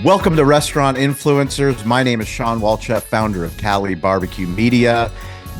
Welcome to Restaurant Influencers. My name is Sean Walchef, founder of Cali Barbecue Media.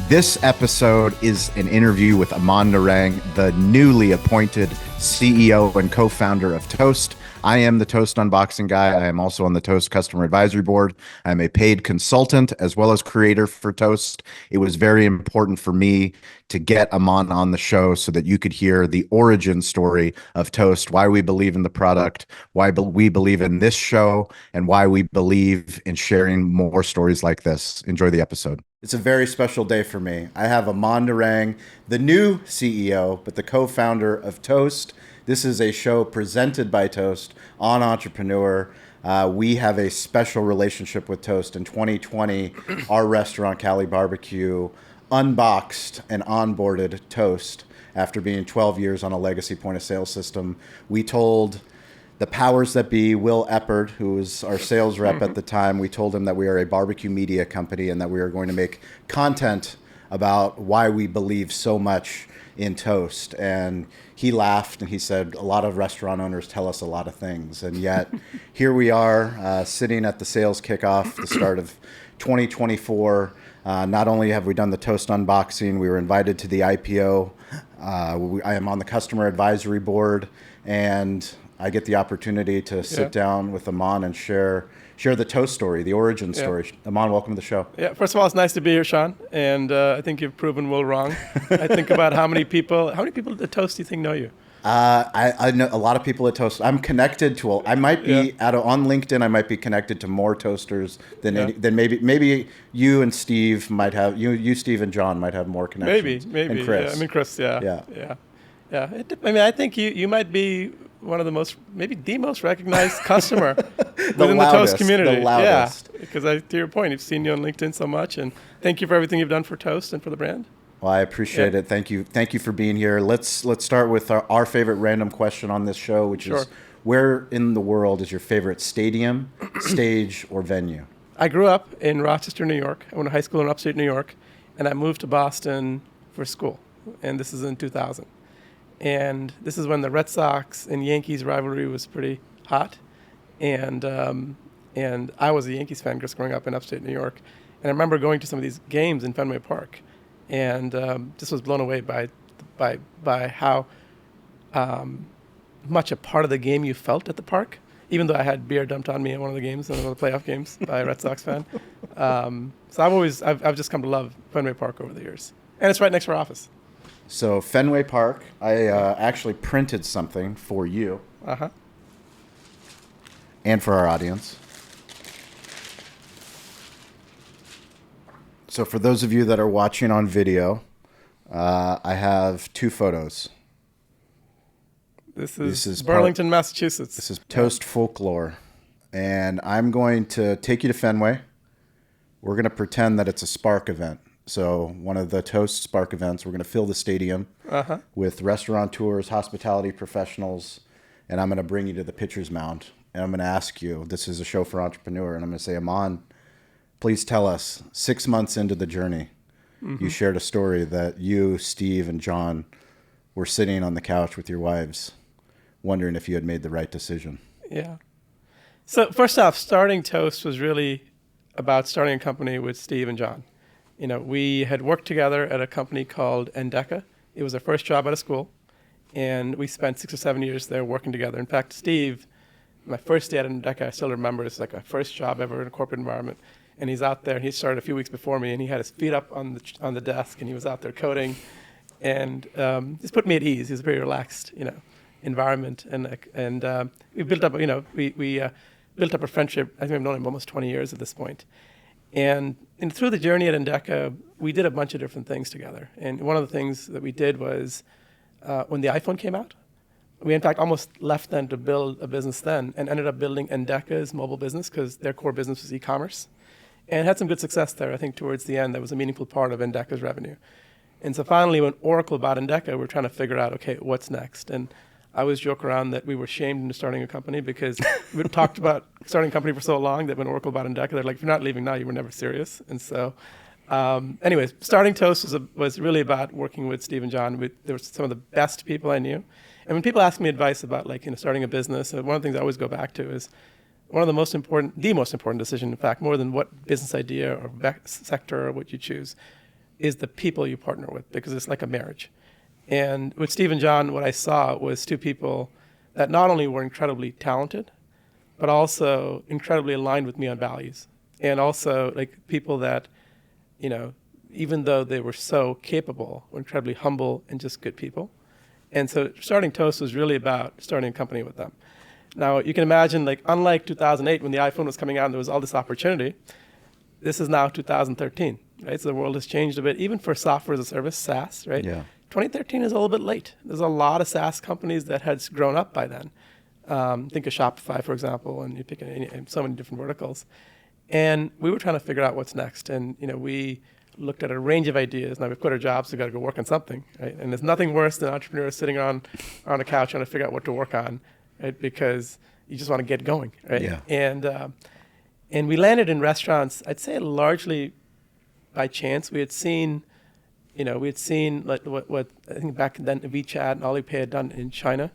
This episode is an interview with Aman Narang, the newly appointed CEO and co-founder of Toast. I am the Toast unboxing guy. I am also on the Toast Customer Advisory Board. I'm a paid consultant as well as creator for Toast. It was very important for me to get Aman on the show so that you could hear the origin story of Toast, why we believe in the product, why we believe in this show, and why we believe in sharing more stories like this. Enjoy the episode. It's a very special day for me. I have Aman Narang, the new CEO, but the co-founder of Toast. This is a show presented by Toast on Entrepreneur. We have a special relationship with Toast. In 2020, our restaurant, Cali Barbecue, unboxed and onboarded Toast after being 12 years on a legacy point-of-sale system. We told the powers that be, Will Eppert, who was our sales rep at the time, we told him that we are a barbecue media company and that we are going to make content about why we believe so much in Toast. And he laughed and he said, a lot of restaurant owners tell us a lot of things. And yet here we are sitting at the sales kickoff, the start of 2024. Not only have we done the Toast unboxing, we were invited to the IPO. I am on the customer advisory board, and I get the opportunity to sit down with Aman and share the Toast story, the origin story. Aman, welcome to the show. Yeah, first of all, it's nice to be here, Sean. And I think you've proven Will wrong. I think about how many people at Toast do you think know you? I know a lot of people at Toast. I'm connected to. I might be on LinkedIn. I might be connected to more Toasters than maybe you and Steve might have. You Steve and John might have more connections. Maybe. And Chris. Yeah, I mean Chris. Yeah. I think you might be one of the most, maybe the most recognized customer within the Toast community. The loudest. Yeah, because to your point, I've seen you on LinkedIn so much, and thank you for everything you've done for Toast and for the brand. Well, I appreciate it. Thank you for being here. Let's start with our favorite random question on this show, which is, where in the world is your favorite stadium, stage, or venue? I grew up in Rochester, New York. I went to high school in upstate New York, and I moved to Boston for school, and this is in 2000. And this is when the Red Sox and Yankees rivalry was pretty hot. And I was a Yankees fan just growing up in upstate New York. And I remember going to some of these games in Fenway Park, and just was blown away by how much a part of the game you felt at the park, even though I had beer dumped on me in one of the games, one of the playoff games, by a Red Sox fan. So I've just come to love Fenway Park over the years. And it's right next to our office. So Fenway Park, I actually printed something for you and for our audience. So for those of you that are watching on video, I have two photos. This is Burlington, Massachusetts. This is Toast Folklore. And I'm going to take you to Fenway. We're going to pretend that it's a Spark event. So one of the Toast Spark events, we're going to fill the stadium with restaurateurs, hospitality professionals, and I'm going to bring you to the pitcher's mound. And I'm going to ask you, this is a show for Entrepreneur, and I'm going to say, Aman, please tell us, 6 months into the journey, you shared a story that you, Steve, and John were sitting on the couch with your wives, wondering if you had made the right decision. Yeah. So first off, starting Toast was really about starting a company with Steve and John. You know, we had worked together at a company called Endeca. It was our first job out of school, and we spent 6 or 7 years there working together. In fact, Steve, my first day at Endeca, I still remember, it's like my first job ever in a corporate environment. And he's out there, and he started a few weeks before me, and he had his feet up on the desk, and he was out there coding, and just put me at ease. He was a very relaxed, environment, and we built up, we built up a friendship. I think I've known him almost 20 years at this point. And through the journey at Endeca, we did a bunch of different things together. And one of the things that we did was when the iPhone came out, we in fact almost left then to build a business then and ended up building Endeca's mobile business because their core business was e-commerce. And had some good success there. I think towards the end, that was a meaningful part of Endeca's revenue. And so finally, when Oracle bought Endeca, we're trying to figure out, okay, what's next? And I always joke around that we were shamed into starting a company because we talked about starting a company for so long that when Oracle bought Endeca, they're like, if you're not leaving now, you were never serious. And so anyways, starting Toast was really about working with Steve and John. They were some of the best people I knew. And when people ask me advice about starting a business, one of the things I always go back to is one of the most important decision, in fact, more than what business idea or sector or what you choose, is the people you partner with, because it's like a marriage. And with Steve and John, what I saw was two people that not only were incredibly talented, but also incredibly aligned with me on values. And also like people that, you know, even though they were so capable, were incredibly humble and just good people. And so starting Toast was really about starting a company with them. Now, you can imagine, like, unlike 2008 when the iPhone was coming out and there was all this opportunity, this is now 2013, right? So the world has changed a bit, even for software as a service, SaaS, right? Yeah. 2013 is a little bit late. There's a lot of SaaS companies that had grown up by then. Think of Shopify, for example, and you pick so many different verticals. And we were trying to figure out what's next. And, you know, we looked at a range of ideas. Now we've quit our jobs, we've got to go work on something, right? And there's nothing worse than entrepreneurs sitting on a couch trying to figure out what to work on, right? Because you just want to get going, right? Yeah. And we landed in restaurants, I'd say largely by chance. We had seen like what I think back then WeChat and Alipay had done in China.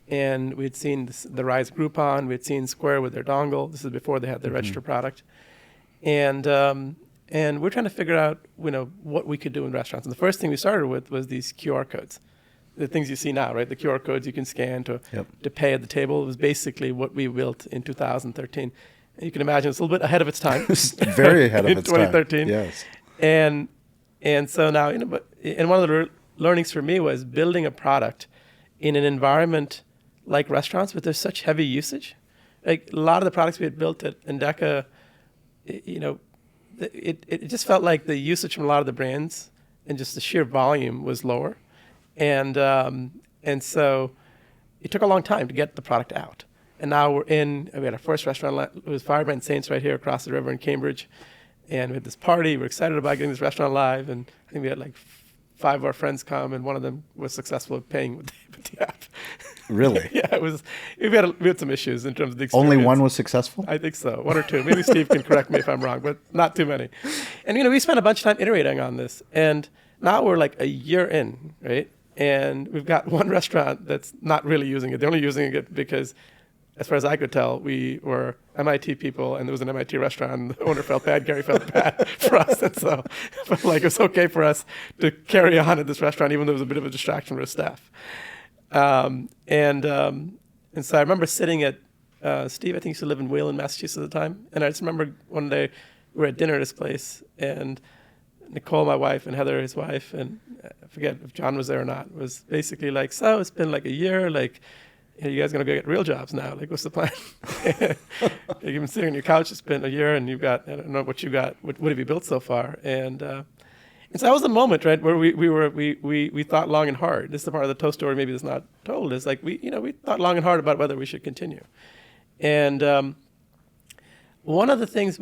And we had seen the rise of Groupon. We had seen Square with their dongle. This is before they had their register product. And we're trying to figure out, you know, what we could do in restaurants. And the first thing we started with was these QR codes, the things you see now, right? The QR codes you can scan to pay at the table. It was basically what we built in 2013. And you can imagine it's a little bit ahead of its time. Very ahead of its time. In 2013. Yes. And so now, you know, and one of the learnings for me was building a product in an environment like restaurants, but there's such heavy usage. Like a lot of the products we had built at Endeca, you know, it just felt like the usage from a lot of the brands and just the sheer volume was lower. And so it took a long time to get the product out. And now we had our first restaurant, it was Firebrand Saints right here across the river in Cambridge. And we had this party, we're excited about getting this restaurant live. And I think we had like 5 of our friends come, and one of them was successful at paying with the app. Really? Yeah, it was. We had some issues in terms of the experience. Only one was successful? I think so, 1 or 2. Maybe Steve can correct me if I'm wrong, but not too many. And, you know, we spent a bunch of time iterating on this, and now we're like a year in, right? And we've got one restaurant that's not really using it. They're only using it because, as far as I could tell, we were MIT people, and there was an MIT restaurant, and the owner felt bad, Gary felt bad for us, and so I felt like it was okay for us to carry on at this restaurant, even though it was a bit of a distraction for the staff. And so I remember sitting at, Steve, I think, used to live in Wayland, Massachusetts at the time, and I just remember one day we were at dinner at his place, and Nicole, my wife, and Heather, his wife, and I forget if John was there or not, was basically like, so it's been like a year, like, you guys gonna go get real jobs now? Like, what's the plan? You've been sitting on your couch, it's been a year, and you've got, I don't know what you got, what have you built so far? And so that was the moment, right, where we thought long and hard. This is the part of the Toast story maybe that's not told, is like we thought long and hard about whether we should continue. And one of the things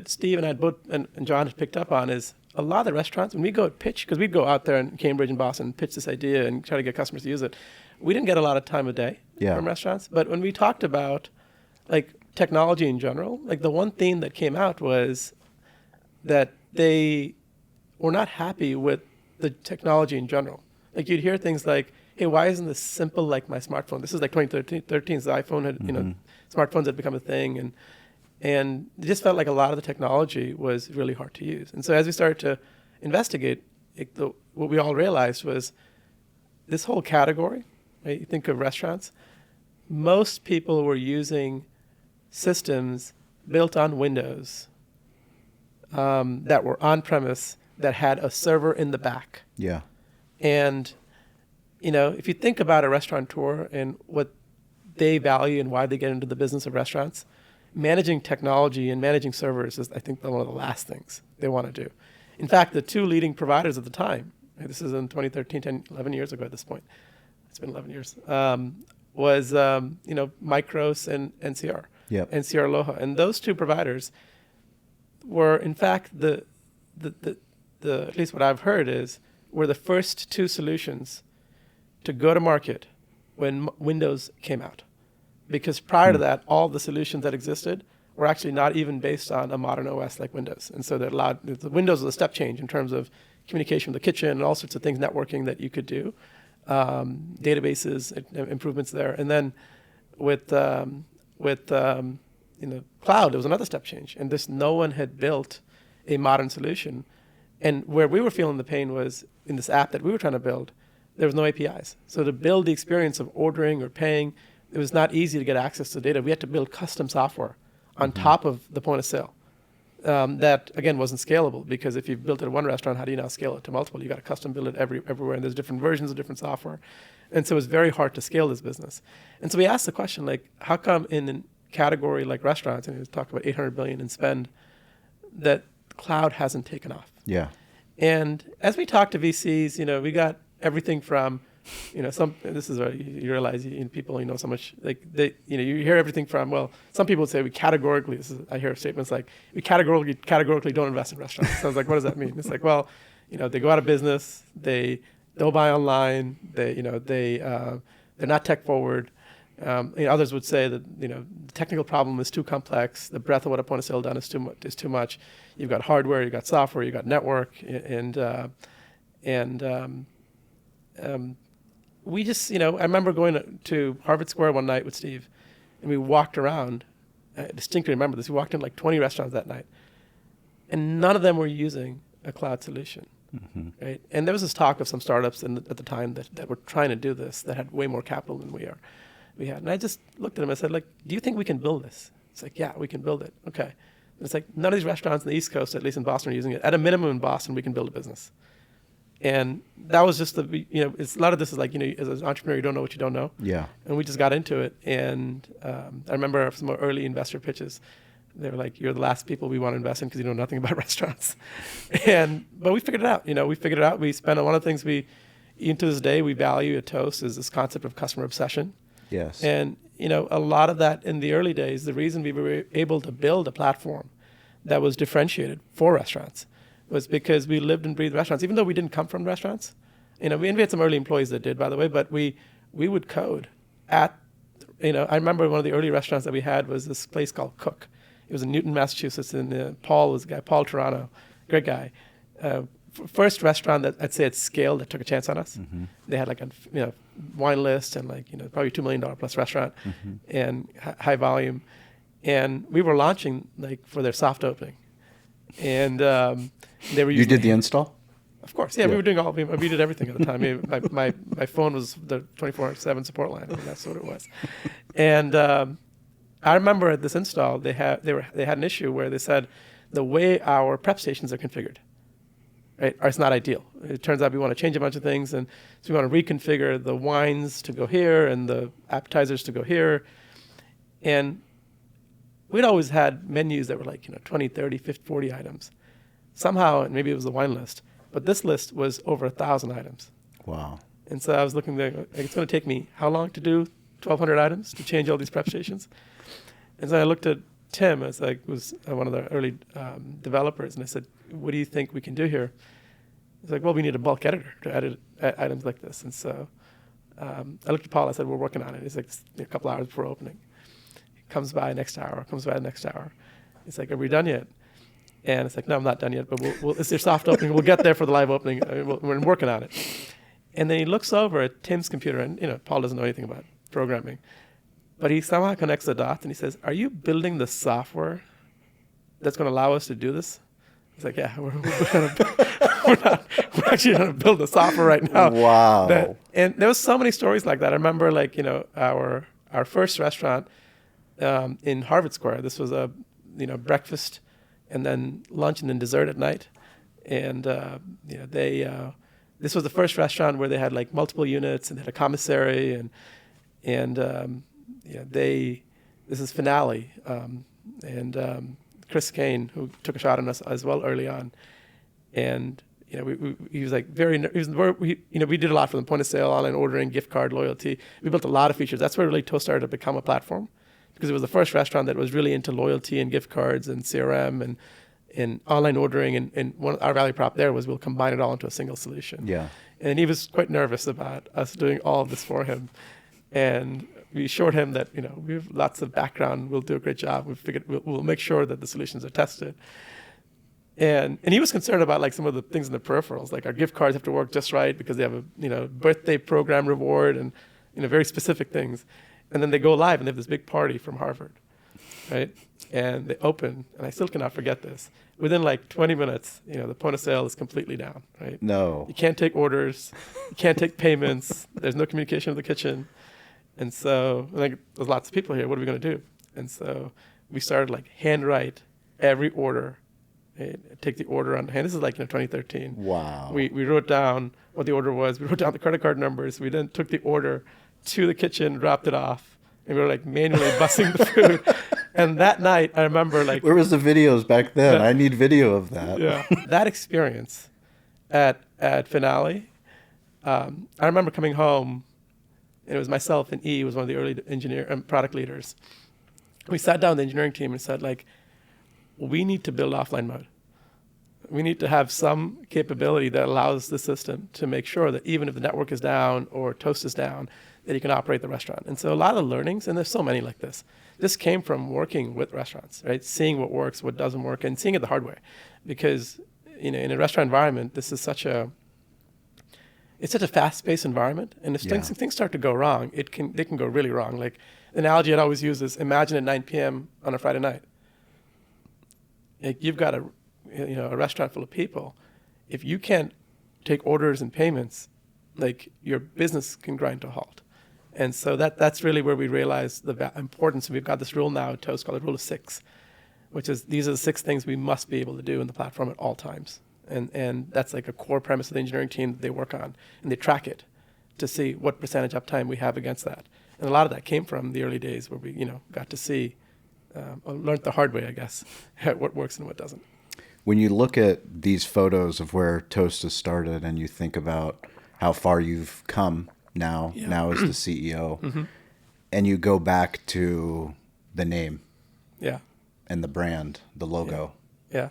Steve and I both, and John had picked up on, is a lot of the restaurants, when we go pitch, because we'd go out there in Cambridge and Boston and pitch this idea and try to get customers to use it, we didn't get a lot of time of day from restaurants. But when we talked about like technology in general, like the one theme that came out was that they were not happy with the technology in general. Like you'd hear things like, hey, why isn't this simple like my smartphone? This is like 2013, the iPhone had, you know, smartphones had become a thing. And it just felt like a lot of the technology was really hard to use. And so as we started to investigate, what we all realized was this whole category, right? You think of restaurants, most people were using systems built on Windows that were on-premise that had a server in the back. Yeah. And, you know, if you think about a restaurateur and what they value and why they get into the business of restaurants, managing technology and managing servers is, I think, one of the last things they want to do. In fact, the 2 leading providers at the time, right, this is in 2013, 11 years ago at this point, it's been 11 years, was, Micros and NCR, NCR Aloha. And those 2 providers were, in fact, the at least what I've heard is, were the first 2 solutions to go to market when Windows came out. Because prior to that, all the solutions that existed were actually not even based on a modern OS like Windows. And so the Windows was a step change in terms of communication with the kitchen and all sorts of things, networking that you could do, databases, improvements there. And then with cloud, there was another step change. And no one had built a modern solution. And where we were feeling the pain was in this app that we were trying to build, there was no APIs. So to build the experience of ordering or paying, it was not easy to get access to data. We had to build custom software on top of the point of sale. That, again, wasn't scalable, because if you built it at one restaurant, how do you now scale it to multiple? You got to custom build it everywhere, and there's different versions of different software. And so it was very hard to scale this business. And so we asked the question, like, how come in a category like restaurants, and we talked about $800 billion in spend, that cloud hasn't taken off? Yeah. And as we talked to VCs, we got everything from, this is where you realize people, so much, like you hear everything from, well, some people would say we categorically, I hear statements like, we categorically don't invest in restaurants. So I was like, what does that mean? It's like, well, they go out of business, they don't buy online, they're not tech forward. Others would say that the technical problem is too complex. The breadth of what a point of sale done is too much. You've got hardware, you've got software, you've got network, we just, I remember going to Harvard Square one night with Steve, and we walked around. I distinctly remember this. We walked in like 20 restaurants that night, and none of them were using a cloud solution. Mm-hmm. Right? And there was this talk of some startups at the time that were trying to do this, that had way more capital than we had. And I just looked at them and said, like, do you think we can build this? It's like, yeah, we can build it. Okay. And it's like, none of these restaurants on the East Coast, at least in Boston, are using it. At a minimum in Boston, we can build a business. And that was just it's a lot of this is like, as an entrepreneur, you don't know what you don't know. Yeah. And we just got into it. And I remember some early investor pitches. They were like, you're the last people we want to invest in because you know nothing about restaurants. But we figured it out. We figured it out. We spent one of the things even to this day, we value at Toast is this concept of customer obsession. Yes. And, a lot of that in the early days, the reason we were able to build a platform that was differentiated for restaurants was because we lived and breathed restaurants, even though we didn't come from restaurants. We had some early employees that did, by the way, but we would code at, I remember one of the early restaurants that we had was this place called Cook. It was in Newton, Massachusetts, and Paul was the guy, Paul Toronto, great guy. First restaurant that I'd say at scale that took a chance on us. Mm-hmm. They had like a wine list and probably $2 million plus restaurant and high volume. And we were launching for their soft opening. And they were using... You did the install? Of course, yeah. We were doing we did everything at the time. My phone was the 24/7 support line. That's what it was. And I remember at this install, they had an issue where they said the way our prep stations are configured, right, it's not ideal. It turns out we want to change a bunch of things, and so we want to reconfigure the wines to go here and the appetizers to go here. And we'd always had menus that were 20, 30, 50, 40 items. Somehow, and maybe it was the wine list, but this list was over 1,000 items. Wow. And so I was looking there, it's going to take me how long to do 1,200 items to change all these prep stations? And so I looked at Tim, as was one of the early developers, and I said, what do you think we can do here? He's like, well, we need a bulk editor to edit items like this. And so I looked at Paul, I said, we're working on it. He's like, a couple hours before opening. He comes by next hour. He's like, are we done yet? And it's like, no, I'm not done yet, but it's their soft opening. We'll get there for the live opening. We're working on it. And then he looks over at Tim's computer, and Paul doesn't know anything about programming, but he somehow connects the dots, and he says, are you building the software that's going to allow us to do this? He's like, yeah, we're actually going to build the software right now. Wow. And there was so many stories like that. I remember our first restaurant in Harvard Square. This was a breakfast and then lunch and then dessert at night. And this was the first restaurant where they had multiple units and they had a commissary this is Finale and Chris Kane, who took a shot on us as well early on, and he was we did a lot for them: point of sale, online ordering, gift card, loyalty. We built a lot of features. That's where really Toast started to become a platform, because it was the first restaurant that was really into loyalty and gift cards and CRM and online ordering. And our value prop there was we'll combine it all into a single solution. Yeah. And he was quite nervous about us doing all of this for him, and we assured him that we have lots of background. We'll do a great job. We'll make sure that the solutions are tested. And he was concerned about some of the things in the peripherals, our gift cards have to work just right because they have a birthday program reward and very specific things. And then they go live and they have this big party from Harvard. right? And they open, and I still cannot forget this. Within like 20 minutes, the point of sale is completely down, right? No. You can't take orders, you can't take payments. There's no communication with the kitchen, and so like there's lots of people here. What are we going to do? And so we started like handwrite every order, right? Take the order on hand. This is like 2013. Wow. We wrote down what the order was. We wrote down the credit card numbers. We then took the order to the kitchen, dropped it off, and we were like manually bussing the food. And that night, I remember like... Where was the videos back then? I need video of that. Yeah. That experience at Finale, I remember coming home, and it was myself and E was one of the early product leaders. We sat down with the engineering team and said, like, we need to build offline mode. We need to have some capability that allows the system to make sure that even if the network is down or Toast is down, that you can operate the restaurant. And so a lot of learnings, and there's so many like this came from working with restaurants, right? Seeing what works, what doesn't work, and seeing it the hard way. Because, in a restaurant environment, this is such a fast-paced environment, and if things start to go wrong, they can go really wrong. Like, the analogy I'd always use is, imagine at 9 p.m. on a Friday night. Like, you've got a restaurant full of people. If you can't take orders and payments, like, your business can grind to a halt. And so that's really where we realize the importance. We've got this rule now at Toast called the Rule of 6, which is these are the 6 things we must be able to do in the platform at all times. And that's like a core premise of the engineering team that they work on. And they track it to see what percentage uptime we have against that. And a lot of that came from the early days where we got to see, learned the hard way, I guess, what works and what doesn't. When you look at these photos of where Toast has started and you think about how far you've come now as the CEO, Mm-hmm. and you go back to the name and the brand, the logo. Yeah.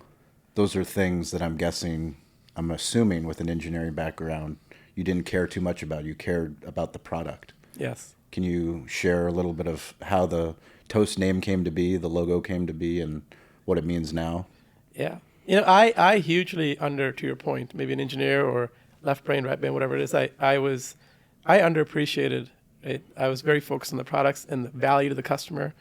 Those are things that I'm assuming with an engineering background, you didn't care too much about. You cared about the product. Yes. Can you share a little bit of how the Toast name came to be, the logo came to be, and what it means now? Yeah. I hugely to your point, maybe an engineer or left brain, right brain, whatever it is, I underappreciated it. I was very focused on the products and the value to the customer.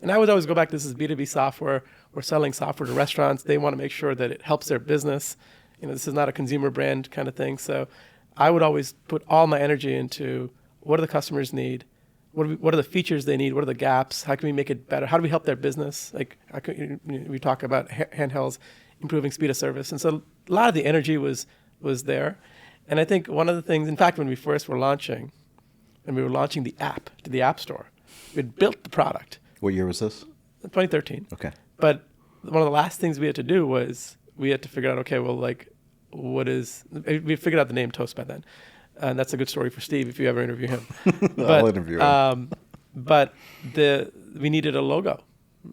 And I would always go back, this is B2B software. We're selling software to restaurants. They want to make sure that it helps their business. This is not a consumer brand kind of thing. So I would always put all my energy into what do the customers need? What are the features they need? What are the gaps? How can we make it better? How do we help their business? Like we talk about handhelds, improving speed of service. And so a lot of the energy was there. And I think one of the things, in fact, when we first were launching, and we were launching the app to the App Store, we'd built the product. What year was this? 2013. Okay. But one of the last things we had to do was we had to figure out, okay, well, like, we figured out the name Toast by then. And that's a good story for Steve if you ever interview him. I'll interview him. But we needed a logo.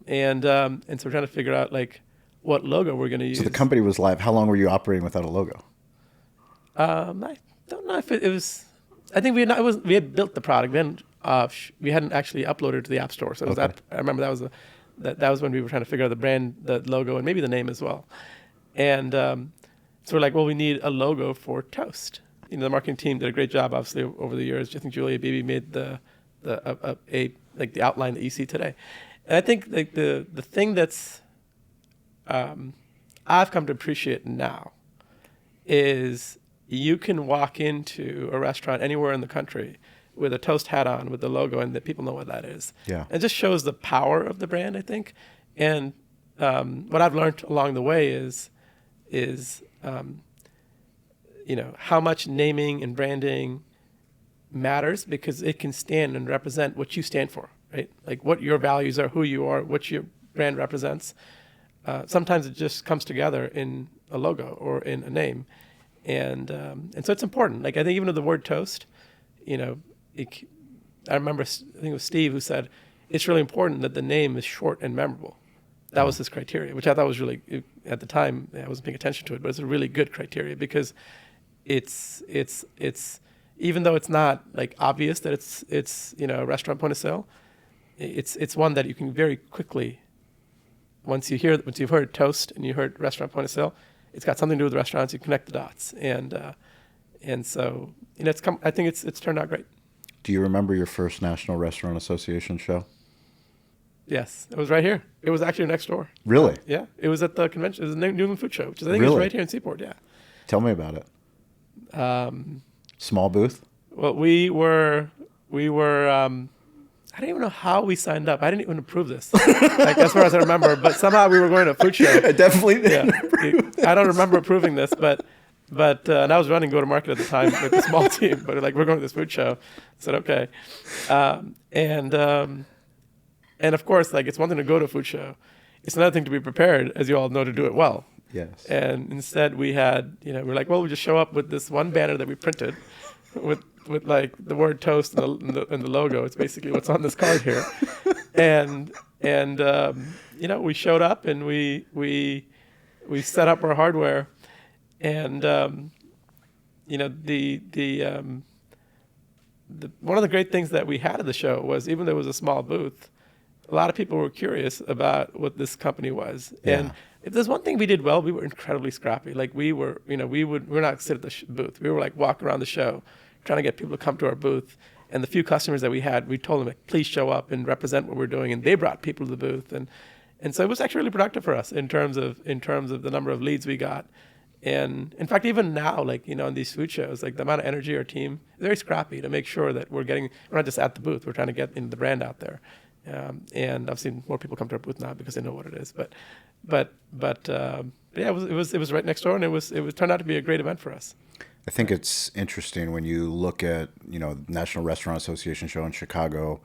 And so we're trying to figure out, like, what logo we're going to use. So the company was live. How long were you operating without a logo? I don't know if it was. I think we had built the product. We hadn't actually uploaded it to the App Store. So it was I remember that was when we were trying to figure out the brand, the logo, and maybe the name as well. And so we're like, well, we need a logo for Toast. The marketing team did a great job, obviously, over the years. I think Julia Beebe made the outline that you see today. And I think like the thing that's I've come to appreciate now is you can walk into a restaurant anywhere in the country with a Toast hat on with the logo and that people know what that is. Yeah. It just shows the power of the brand, I think. And what I've learned along the way is how much naming and branding matters because it can stand and represent what you stand for, right? Like what your values are, who you are, what your brand represents. Sometimes it just comes together in a logo or in a name. And so it's important. Like I think even with the word Toast, I remember, I think it was Steve who said, it's really important that the name is short and memorable. That was his criteria, which I thought was really, at the time, I wasn't paying attention to it, but it's a really good criteria because it's even though it's not like obvious that it's a restaurant point of sale, it's one that you can very quickly, once you've heard Toast and you heard restaurant point of sale, it's got something to do with restaurants. You connect the dots, and so I think it's turned out great. Do you remember your first National Restaurant Association show? Yes, it was right here. It was actually next door. Really? Yeah, it was at the convention. It was the New England Food Show, which I think is right here in Seaport. Yeah. Tell me about it. Small booth? Well, we were. I don't even know how we signed up. I didn't even approve this, like as far as I remember. But somehow we were going to a food show. I definitely didn't. Yeah, I don't remember approving this, but and I was running go-to-market at the time with a small team. But like, we're going to this food show. I said okay, and of course, like, it's one thing to go to a food show. It's another thing to be prepared, as you all know, to do it well. Yes. And instead, we had, we're like, well, we just show up with this one banner that we printed, with like the word toast and the logo. It's basically what's on this card here. And we showed up and we set up our hardware, and one of the great things that we had at the show was, even though it was a small booth, a lot of people were curious about what this company was. Yeah. And if there's one thing we did well, we were incredibly scrappy. Like, we're not sit at the booth. We were like walking around the show, trying to get people to come to our booth. And the few customers that we had, we told them, like, please show up and represent what we're doing. And they brought people to the booth. And so it was actually really productive for us in terms of the number of leads we got. And in fact, even now, like, in these food shows, like, the amount of energy our team is very scrappy to make sure that we're not just at the booth, we're trying to get the brand out there. And I've seen more people come to our booth now because they know what it is. But yeah, it was right next door, and it turned out to be a great event for us. I think it's interesting when you look at, National Restaurant Association show in Chicago,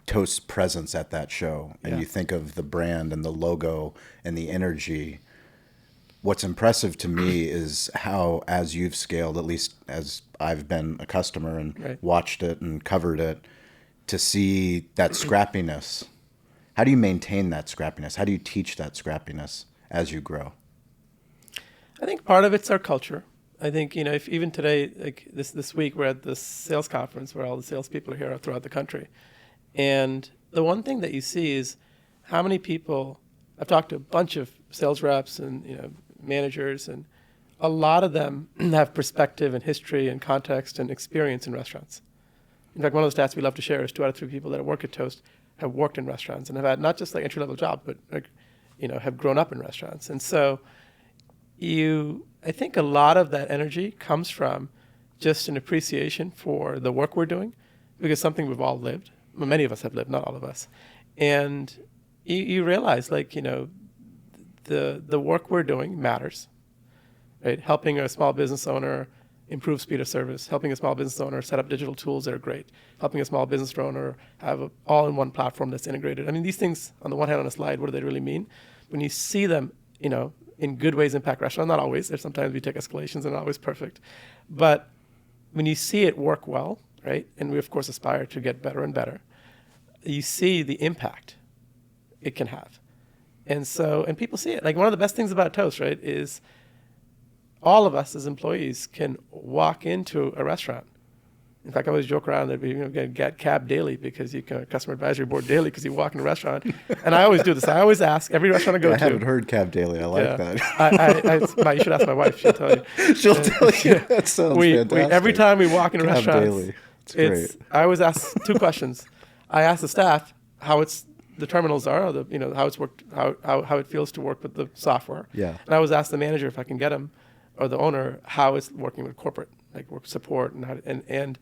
Toast's presence at that show, and you think of the brand and the logo and the energy. What's impressive to me is how, as you've scaled, at least as I've been a customer and watched it and covered it, to see that scrappiness. How do you maintain that scrappiness? How do you teach that scrappiness as you grow? I think part of it's our culture. I think, if even today, like this week, we're at this sales conference where all the salespeople are here throughout the country. And the one thing that you see is how many people, I've talked to a bunch of sales reps and, managers, and a lot of them have perspective and history and context and experience in restaurants. In fact, one of the stats we love to share is 2 out of 3 people that work at Toast have worked in restaurants and have had not just like entry-level jobs, but have grown up in restaurants. And so I think a lot of that energy comes from just an appreciation for the work we're doing, because something we've all lived. Well, many of us have lived, not all of us. And you realize, like, the work we're doing matters, right? Helping a small business owner improve speed of service, helping a small business owner set up digital tools that are great, helping a small business owner have an all-in-one platform that's integrated. I mean, these things, on the one hand, on a slide, what do they really mean? When you see them, in good ways impact restaurants, not always. There's sometimes we take escalations and not always perfect. But when you see it work well, right, and we, of course, aspire to get better and better, you see the impact it can have. And people see it. Like, one of the best things about Toast, right, is all of us as employees can walk into a restaurant. In fact, I always joke around that we get cab daily because you can customer advisory board daily because you walk in a restaurant. And I always do this. I always ask every restaurant I go to. I haven't heard cab daily. I like that. You should ask my wife. She'll tell you. She'll tell you. That sounds fantastic. Every time we walk in a restaurant, daily. It's great. I always ask 2 questions. I ask the staff how the terminals are, or how it's worked, how it feels to work with the software. Yeah. And I always ask the manager, if I can get him, or the owner, how it's working with corporate, like work support, and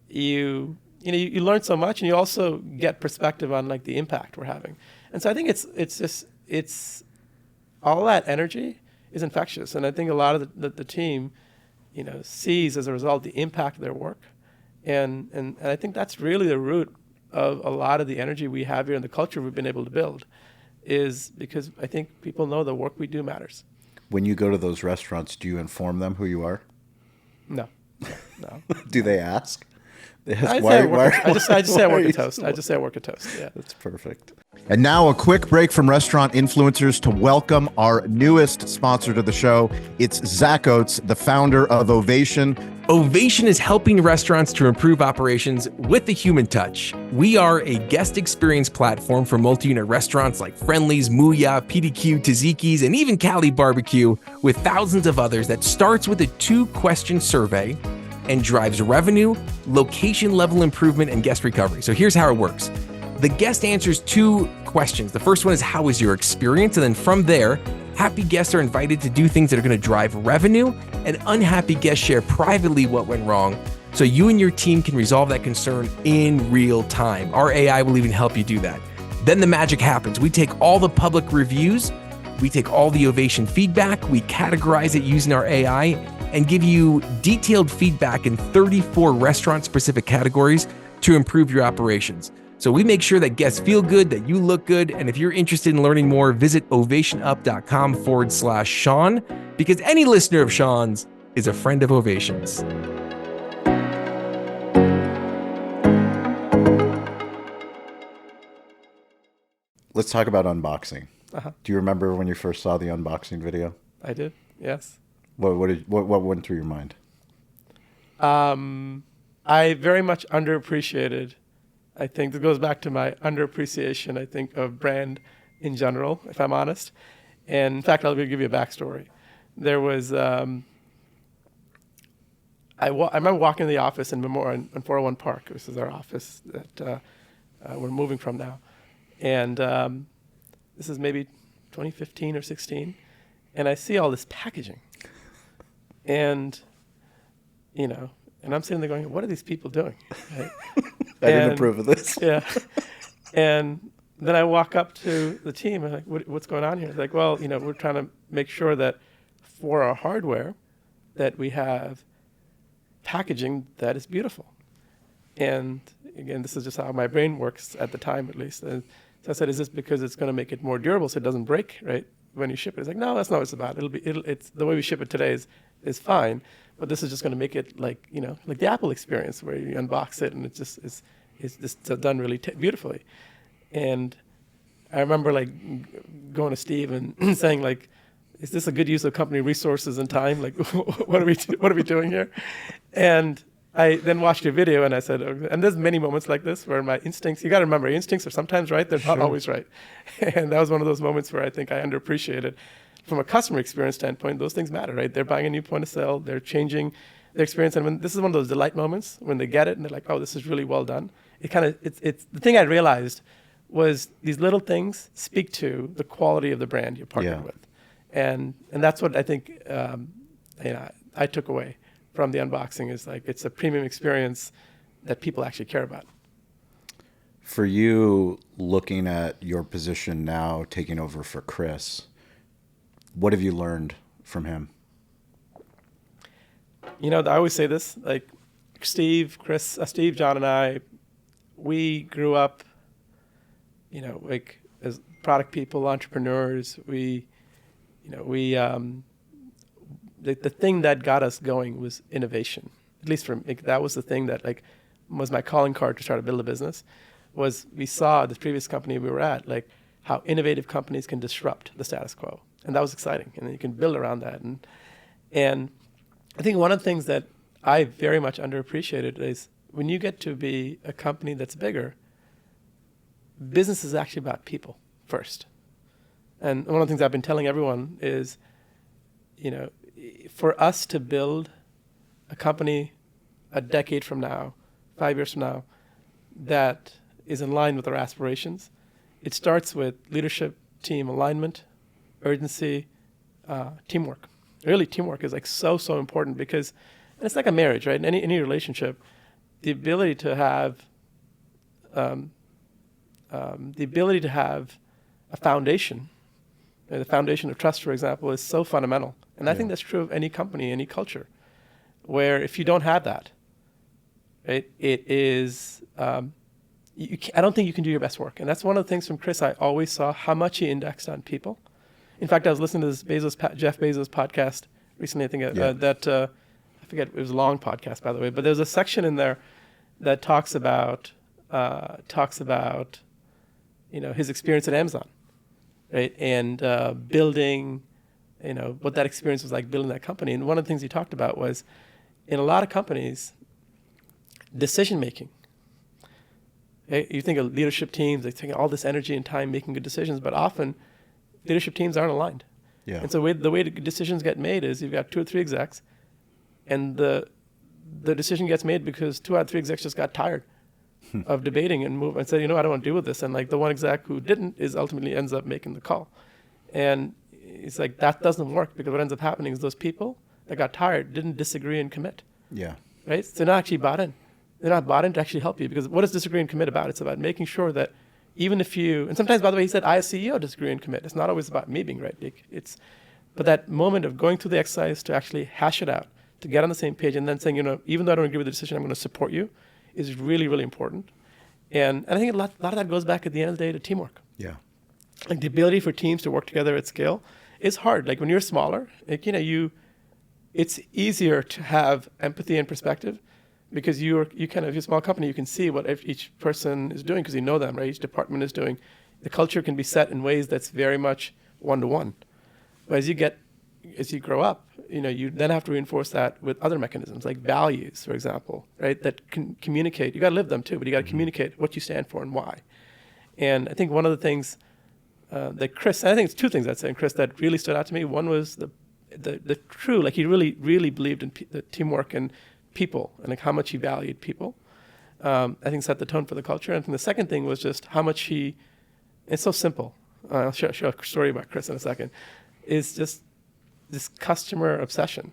you learn so much, and you also get perspective on, like, the impact we're having. And so I think it's all that energy is infectious, and I think a lot of the team, sees as a result the impact of their work, and I think that's really the root of a lot of the energy we have here and the culture we've been able to build, is because I think people know the work we do matters. When you go to those restaurants, do you inform them who you are? No. Do they ask? I just say I work at Toast. I just say I work at Toast. Yeah, that's perfect. And now a quick break from restaurant influencers to welcome our newest sponsor to the show. It's Zach Oates, the founder of OVATION. OVATION is helping restaurants to improve operations with the human touch. We are a guest experience platform for multi-unit restaurants like Friendly's, Muya, PDQ, Tzatziki's, and even Cali Barbecue, with thousands of others, that starts with a 2-question survey and drives revenue, location level improvement, and guest recovery. So here's how it works. The guest answers 2 questions. The first one is, how was your experience? And then from there, happy guests are invited to do things that are going to drive revenue, and unhappy guests share privately what went wrong, so you and your team can resolve that concern in real time. Our AI will even help you do that. Then the magic happens. We take all the public reviews, we take all the Ovation feedback, we categorize it using our AI, and give you detailed feedback in 34 restaurant-specific categories to improve your operations. So we make sure that guests feel good, that you look good, and if you're interested in learning more, visit ovationup.com/Sean, because any listener of Sean's is a friend of Ovation's. Let's talk about unboxing. Uh-huh. Do you remember when you first saw the unboxing video? I did, yes. What went through your mind? I very much underappreciated. I think this goes back to my underappreciation, I think, of brand in general, if I'm honest. And in fact, I'll give you a backstory. There was, I remember walking in the office in Memorial on 401 Park. This is our office that we're moving from now. And this is maybe 2015 or 16. And I see all this packaging. And, and I'm sitting there going, what are these people doing? Right? I didn't approve of this. Yeah. And then I walk up to the team and I'm like, what's going on here? It's like, well, we're trying to make sure that for our hardware that we have packaging that is beautiful. And again, this is just how my brain works at the time, at least. And so I said, is this because it's going to make it more durable so it doesn't break, right, when you ship it? It's like, no, that's not what it's about. It's the way we ship it today is fine, but this is just going to make it like the Apple experience where you unbox it and it just is just done really beautifully. And I remember going to Steve and saying is this a good use of company resources and time? What are we doing here? And I then watched your video and I said, and there's many moments like this where my instincts, you got to remember, your instincts are sometimes right, they're not always right. And that was one of those moments where I think I underappreciated. From a customer experience standpoint, those things matter, right? They're buying a new point of sale, they're changing their experience. And this is one of those delight moments when they get it and they're like, oh, this is really well done. It's the thing I realized was these little things speak to the quality of the brand you're partnered with. And that's what I think I took away from the unboxing is it's a premium experience that people actually care about. For you, looking at your position now, taking over for Chris, what have you learned from him? I always say this, Steve, Chris, Steve, John, and I, we grew up, as product people, entrepreneurs. The thing that got us going was innovation. At least for me, that was the thing that was my calling card to try to build a business. Was we saw the previous company we were at, how innovative companies can disrupt the status quo, and that was exciting. And then you can build around that. And I think one of the things that I very much underappreciated is when you get to be a company that's bigger, business is actually about people first. And one of the things I've been telling everyone is, for us to build a company a decade from now, 5 years from now, that is in line with our aspirations, it starts with leadership, team alignment, urgency, teamwork. Really, teamwork is so important because and it's like a marriage, right? In any relationship, the ability to have a foundation, the foundation of trust, for example, is so fundamental. And I think that's true of any company, any culture, where if you don't have that, right, it is, I don't think you can do your best work. And that's one of the things from Chris, I always saw how much he indexed on people. In fact, I was listening to this Jeff Bezos podcast recently, I think, I forget, it was a long podcast, by the way, but there's a section in there that talks about his experience at Amazon, right? And building, what that experience was like building that company. And one of the things he talked about was in a lot of companies, decision-making. Okay? You think of leadership teams, they take all this energy and time making good decisions, but often leadership teams aren't aligned. Yeah. And so the way the decisions get made is you've got 2 or 3 execs, and the decision gets made because 2 out of 3 execs just got tired of debating and move and said, I don't want to deal with this. And like the one exec who didn't is ultimately ends up making the call. And it's like, that doesn't work, because what ends up happening is those people that got tired didn't disagree and commit. Yeah. Right? So they're not actually bought in. They're not bought in to actually help you, because what is disagree and commit about? It's about making sure that even if you, and sometimes, by the way, he said, I as CEO disagree and commit. It's not always about me being right. But that moment of going through the exercise to actually hash it out, to get on the same page, and then saying, even though I don't agree with the decision, I'm going to support you, is really, really important. And I think a lot of that goes back at the end of the day to teamwork. Yeah. Like the ability for teams to work together at scale is hard. Like when you're smaller, it's easier to have empathy and perspective, because you're a small company, you can see what each person is doing because you know them, right? Each department is doing. The culture can be set in ways that's very much one-to-one. But as you grow up, you then have to reinforce that with other mechanisms like values, for example, right? That can communicate. You got to live them too, but you got to communicate what you stand for and why. And I think one of the things that Chris, and I think it's two things I'd say, and Chris, that really stood out to me. One was the true, like he really, really believed in the teamwork and people, and like how much he valued people. I think set the tone for the culture. And I think the second thing was just how much it's so simple. I'll share a story about Chris in a second. Is just this customer obsession.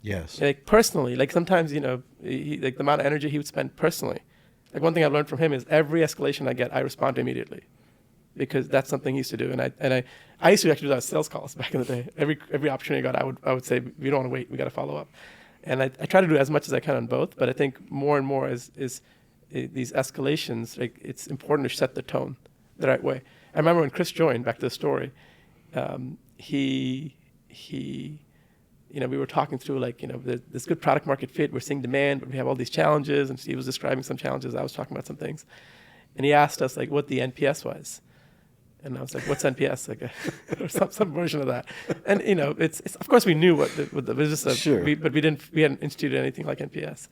Yes. Like personally, like sometimes, like the amount of energy he would spend personally. Like one thing I've learned from him is every escalation I get, I respond immediately, because that's something he used to do. And I used to actually do that sales calls back in the day. Every opportunity I got, I would say, we don't want to wait, we got to follow up. And I try to do as much as I can on both, but I think more and more is these escalations, like it's important to set the tone the right way. I remember when Chris joined, back to the story, we were talking through this good product market fit, we're seeing demand, but we have all these challenges, and Steve was describing some challenges, I was talking about some things. And he asked us what the NPS was. And I was like, what's NPS? Or some version of that. And it's of course we knew what it was just sure. But we hadn't instituted anything like NPS.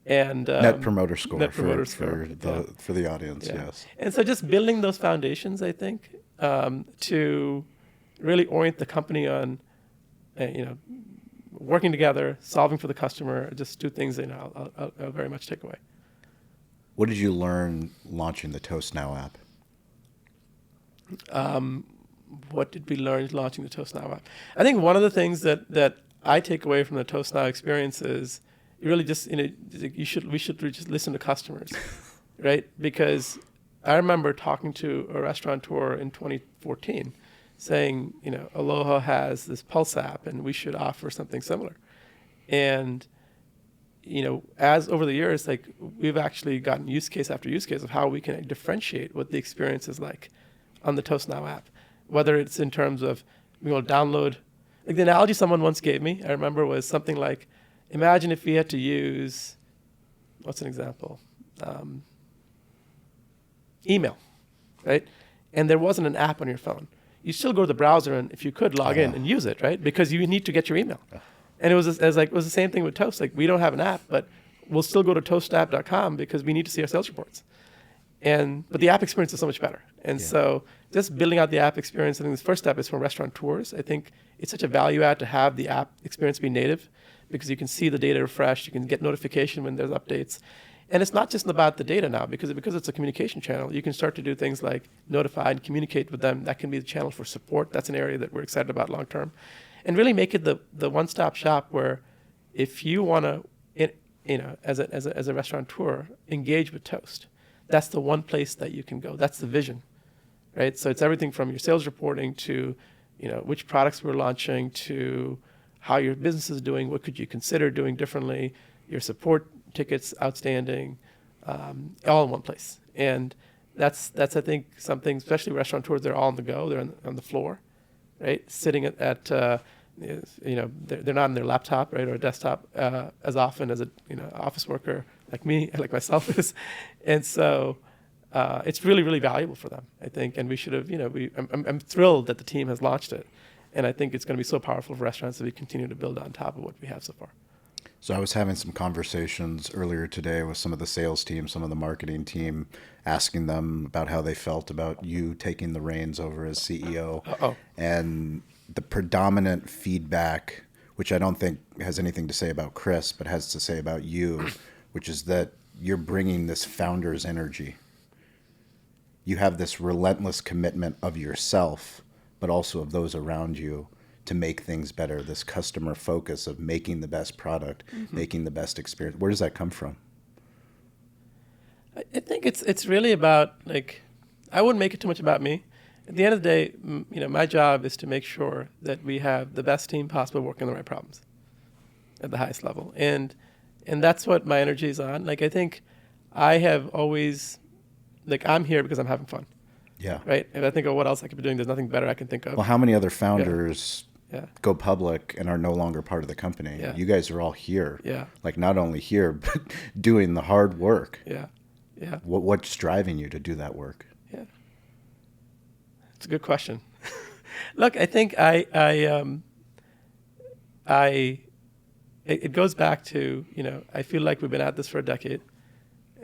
And Net promoter score for the audience, yeah. Yes. And so just building those foundations, I think, to really orient the company on, working together, solving for the customer, just two things I'll very much take away. What did you learn launching the Toast Now app? What did we learn launching the Toast Now app? I think one of the things that I take away from the Toast Now experience is you really just, we should just listen to customers, right? Because I remember talking to a restaurateur in 2014 saying, Aloha has this Pulse app and we should offer something similar. And, as over the years, we've actually gotten use case after use case of how we can differentiate what the experience is like on the Toast Now app, whether it's in terms of download. Like the analogy someone once gave me, I remember, was something like, imagine if we had to use, what's an example? Email, right? And there wasn't an app on your phone. You still go to the browser and, if you could, log in and use it, right? Because you need to get your email. And it was the same thing with Toast. Like, we don't have an app, but we'll still go to toastapp.com because we need to see our sales reports. But the app experience is so much better. And so just building out the app experience, I think the first step is for restaurateurs. I think it's such a value add to have the app experience be native, because you can see the data refreshed, you can get notification when there's updates. And it's not just about the data now, because it's a communication channel. You can start to do things like notify and communicate with them. That can be the channel for support. That's an area that we're excited about long term. And really make it the one-stop shop where if you want to, as a restaurateur, engage with Toast, that's the one place that you can go. That's the vision, right? So it's everything from your sales reporting to, which products we're launching, to how your business is doing, what could you consider doing differently, your support tickets outstanding, all in one place. And that's I think something, especially restaurateurs, they're all on the go, they're on the floor, right? Sitting at they're not on their laptop, right, or a desktop as often as office worker like me, like myself is. And so it's really, really valuable for them, I think. And we should have, I'm thrilled that the team has launched it. And I think it's going to be so powerful for restaurants if we continue to build on top of what we have so far. So I was having some conversations earlier today with some of the sales team, some of the marketing team, asking them about how they felt about you taking the reins over as CEO. Uh-oh. And the predominant feedback, which I don't think has anything to say about Chris, but has to say about you, which is that you're bringing this founder's energy. You have this relentless commitment of yourself, but also of those around you to make things better, this customer focus of making the best product, making the best experience. Where does that come from? I think it's really about, like, I wouldn't make it too much about me. At the end of the day, my job is to make sure that we have the best team possible working on the right problems at the highest level. And that's what my energy is on. Like, I think I have always, like, I'm here because I'm having fun. Yeah. Right? And I think of what else I could be doing. There's nothing better I can think of. Well, how many other founders Yeah. go public and are no longer part of the company? Yeah. You guys are all here. Yeah. Like, not only here, but doing the hard work. Yeah. Yeah. What's driving you to do that work? Yeah. It's a good question. Look, I think it goes back to, I feel like we've been at this for a decade,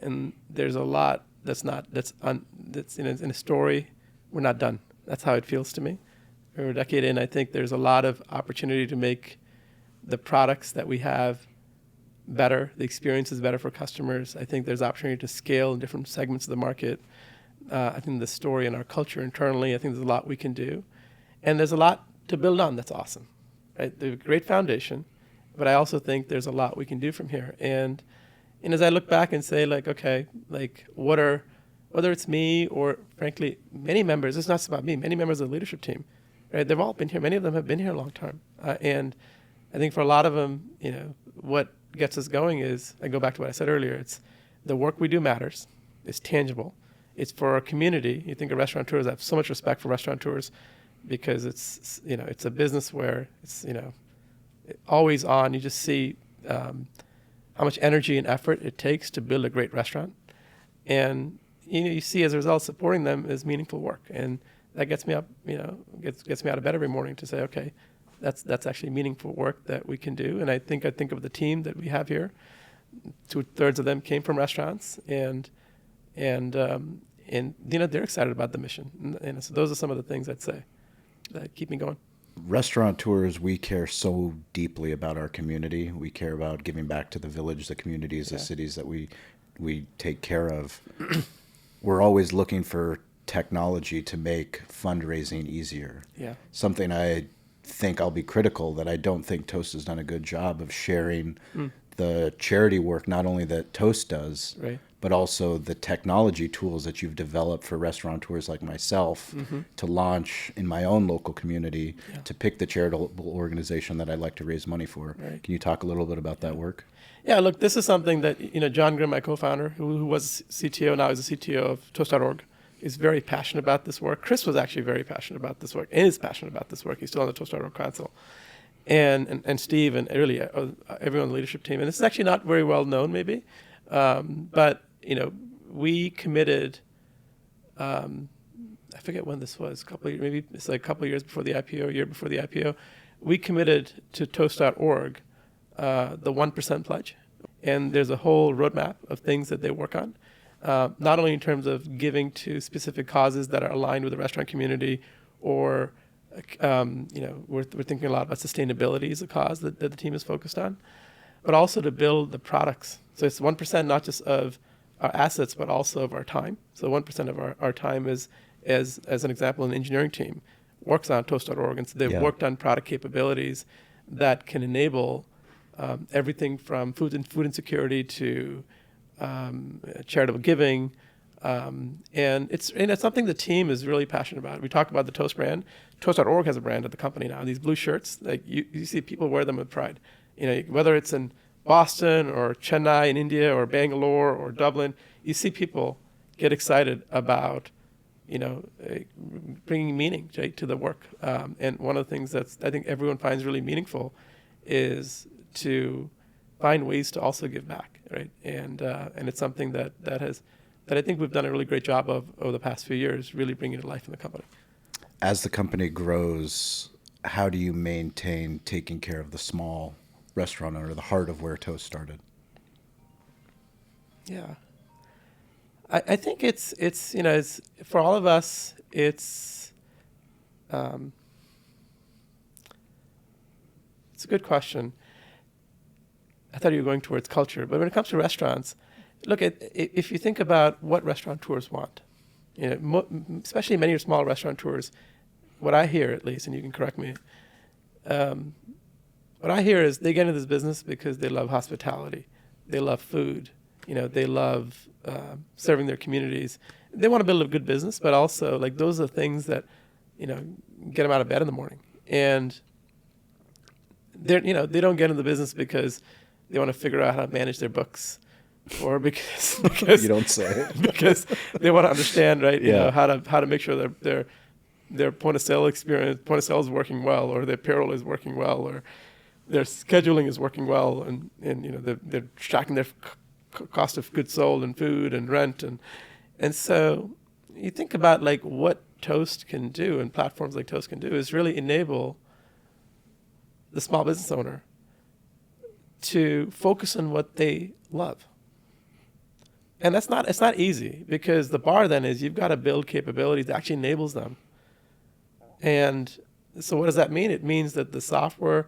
and there's a lot that's in a story. We're not done. That's how it feels to me. We're a decade in. I think there's a lot of opportunity to make the products that we have better, the experience is better for customers. I think there's opportunity to scale in different segments of the market. I think the story and our culture internally, I think there's a lot we can do. And there's a lot to build on that's awesome. Right? There's a great foundation, but I also think there's a lot we can do from here. And as I look back and say, like, okay, like, whether it's me or, frankly, many members, it's not just about me, many members of the leadership team, right? They've all been here. Many of them have been here a long time. And I think for a lot of them, what gets us going is, I go back to what I said earlier, it's the work we do matters, it's tangible, it's for our community. You think of restaurateurs, I have so much respect for restaurateurs because it's a business where it's, always on. You just see how much energy and effort it takes to build a great restaurant. And, you see as a result, supporting them is meaningful work. And that gets me up, gets me out of bed every morning to say, okay, that's actually meaningful work that we can do. And I think of the team that we have here. 2/3 of them came from restaurants, and they're excited about the mission. And so those are some of the things I'd say that keep me going. Restaurateurs, we care so deeply about our community. We care about giving back to the village, the communities, the cities that we take care of. We're always looking for technology to make fundraising easier. Yeah. Something I think I'll be critical that I don't think Toast has done a good job of sharing the charity work, not only that Toast does, Right. but also the technology tools that you've developed for restaurateurs like myself to launch in my own local community to pick the charitable organization that I'd like to raise money for. Right. Can you talk a little bit about that work? Yeah, look, this is something that, John Grimm, my co-founder, who was CTO, now is the CTO of Toast.org, is very passionate about this work. Chris was actually very passionate about this work and is passionate about this work. He's still on the Toast.org council. And Steve and really everyone on the leadership team. And this is actually not very well known maybe, but, we committed, I forget when this was, maybe it's like a couple of years before the IPO, a year before the IPO, we committed to Toast.org the 1% pledge. And there's a whole roadmap of things that they work on. Not only in terms of giving to specific causes that are aligned with the restaurant community, or we're thinking a lot about sustainability as a cause that the team is focused on, but also to build the products. So it's 1% not just of our assets, but also of our time. So 1% of our time is, as an example, an engineering team works on Toast.org, and so they've worked on product capabilities that can enable everything from food insecurity to charitable giving, and it's something the team is really passionate about. We talk about the Toast brand. Toast.org has a brand at the company now. These blue shirts, like you see people wear them with pride. Whether it's in Boston or Chennai in India or Bangalore or Dublin, you see people get excited about bringing meaning to the work. And one of the things that I think everyone finds really meaningful is to find ways to also give back, right? And it's something that I think we've done a really great job of over the past few years, really bringing to life in the company. As the company grows, how do you maintain taking care of the small restaurant owner, the heart of where Toast started? Yeah, I think it's for all of us, it's a good question. I thought you were going towards culture, but when it comes to restaurants, look at if you think about what restaurateurs want, especially many small restaurateurs, what I hear at least, and you can correct me, what I hear is they get into this business because they love hospitality, they love food, they love serving their communities. They want to build a good business, but also like those are things that get them out of bed in the morning, and they don't get into the business because they want to figure out how to manage their books, or because You don't say. because they want to understand, right? How to make sure their point of sale is working well, or their payroll is working well, or their scheduling is working well, and they're tracking their cost of goods sold and food and rent, and so you think about like what Toast can do, and platforms like Toast can do, is really enable the small business owner to focus on what they love. And it's not easy, because the bar then is you've got to build capabilities that actually enables them. And so what does that mean? It means that the software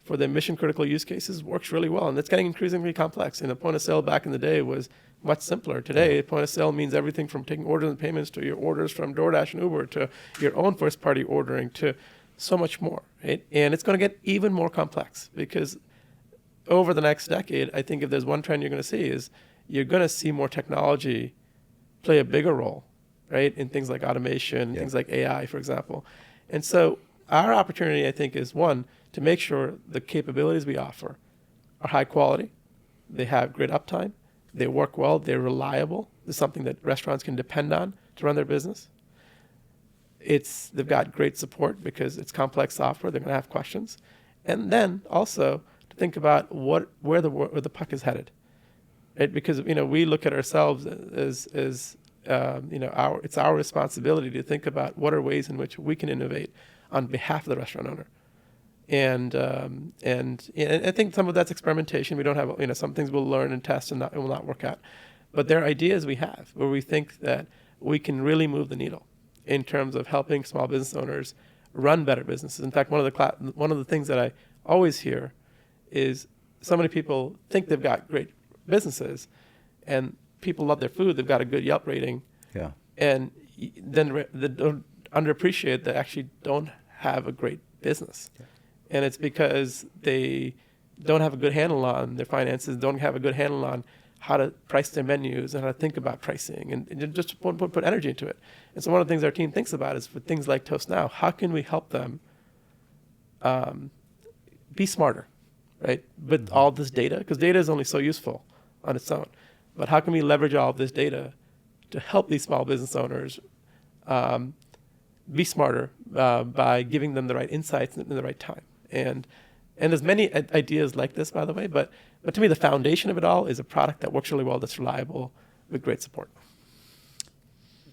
for the mission critical use cases works really well, and it's getting increasingly complex. And the point of sale back in the day was much simpler. Today, point of sale means everything from taking orders and payments to your orders from DoorDash and Uber to your own first party ordering to so much more, right? And it's going to get even more complex, because over the next decade, I think if there's one trend you're going to see is you're going to see more technology play a bigger role, right? In things like automation, things like AI, for example. And so our opportunity, I think, is one, to make sure the capabilities we offer are high quality, they have great uptime, they work well, they're reliable. This is something that restaurants can depend on to run their business. They've got great support because it's complex software. They're going to have questions. And then also to think about where the puck is headed, right? Because we look at ourselves as it's our responsibility to think about what are ways in which we can innovate on behalf of the restaurant owner. And I think some of that's experimentation. We don't have some things we'll learn and test and it will not work out, but there are ideas we have where we think that we can really move the needle in terms of helping small business owners run better businesses. In fact, one of the things that I always hear is so many people think they've got great businesses, and people love their food. They've got a good Yelp rating, and then they don't underappreciate they actually don't have a great business. And it's because they don't have a good handle on their finances, don't have a good handle on how to price their menus and how to think about pricing, and just put energy into it. And so one of the things our team thinks about is for things like Toast Now, how can we help them be smarter, right? With all this data, because data is only so useful on its own. But how can we leverage all of this data to help these small business owners be smarter by giving them the right insights in the right time? And there's many ideas like this, by the way, but to me, the foundation of it all is a product that works really well, that's reliable, with great support.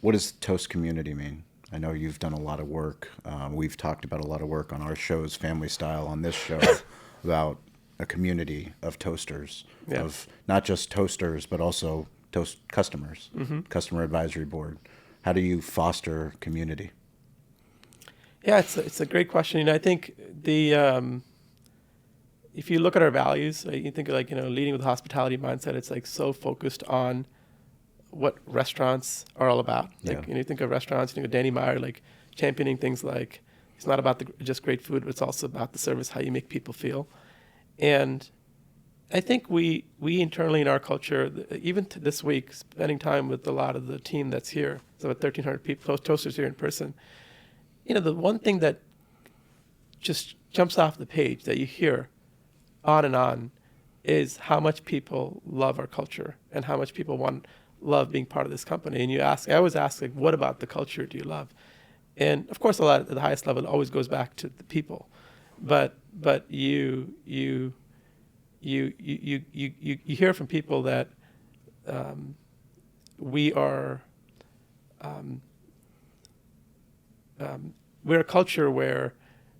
What does Toast community mean? I know you've done a lot of work. We've talked about a lot of work on our shows, Family Style, on this show, about a community of toasters, of not just toasters, but also Toast customers, customer advisory board. How do you foster community? Yeah, it's a great question. I think if you look at our values, you think like leading with a hospitality mindset. It's like so focused on what restaurants are all about. Like you think of restaurants, you think of Danny Meyer, like championing things like it's not about just great food, but it's also about the service, how you make people feel. And I think we internally in our culture, even to this week, spending time with a lot of the team that's here, so about 1,300 people, toasters here in person. The one thing that just jumps off the page that you hear on and on is how much people love our culture and how much people love being part of this company. And I always ask, like, what about the culture do you love? And of course, a lot at the highest level, it always goes back to the people. But you hear from people that we're a culture where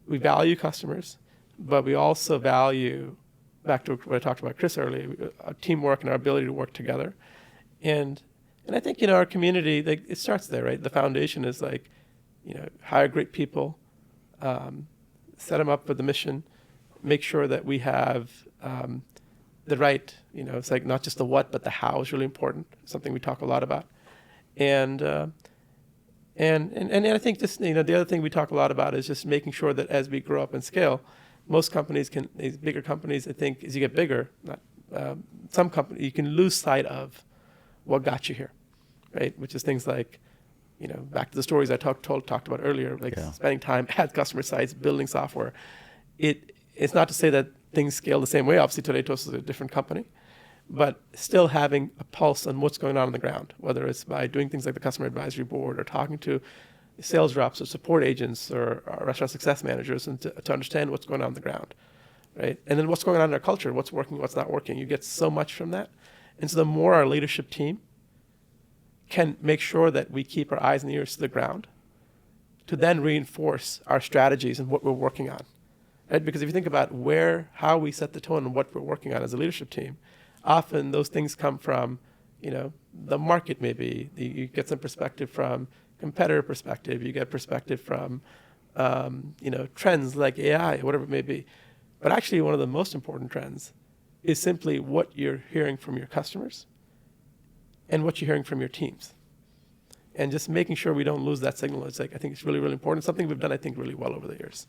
we value customers, but we also value, back to what I talked about Chris earlier, teamwork and our ability to work together. And I think our community, it starts there, right? The foundation is like, hire great people, set them up for the mission, make sure that we have the right, it's like not just the what, but the how is really important. Something we talk a lot about. And I think just, the other thing we talk a lot about is just making sure that as we grow up and scale, most companies these bigger companies, I think, as you get bigger, some companies, you can lose sight of what got you here, right? Which is things like, back to the stories I talked about earlier, like spending time at customer sites, building software. It's not to say that things scale the same way. Obviously, today Toast is a different company, but still having a pulse on what's going on the ground, whether it's by doing things like the customer advisory board or talking to sales reps or support agents or restaurant success managers, and to understand what's going on the ground, right? And then what's going on in our culture, what's working, what's not working. You get so much from that. And so the more our leadership team can make sure that we keep our eyes and ears to the ground to then reinforce our strategies and what we're working on, right? Because if you think about how we set the tone and what we're working on as a leadership team, often those things come from, the market maybe. You get some perspective from competitor perspective. You get perspective from, trends like AI, whatever it may be. But actually one of the most important trends is simply what you're hearing from your customers and what you're hearing from your teams. And just making sure we don't lose that signal. It's like, I think it's really, really important. Something we've done, I think, really well over the years.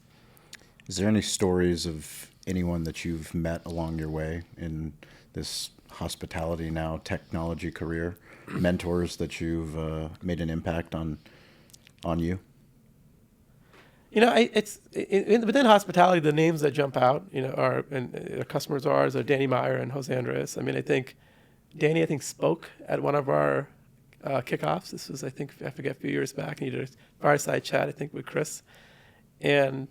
Is there any stories of anyone that you've met along your way in this hospitality, now technology career, mentors that you've made an impact on you? Within hospitality, the names that jump out, are customers of ours are Danny Meyer and Jose Andres. I mean, I think Danny, spoke at one of our kickoffs. This was, I forget, a few years back, and he did a fireside chat, I think, with Chris. And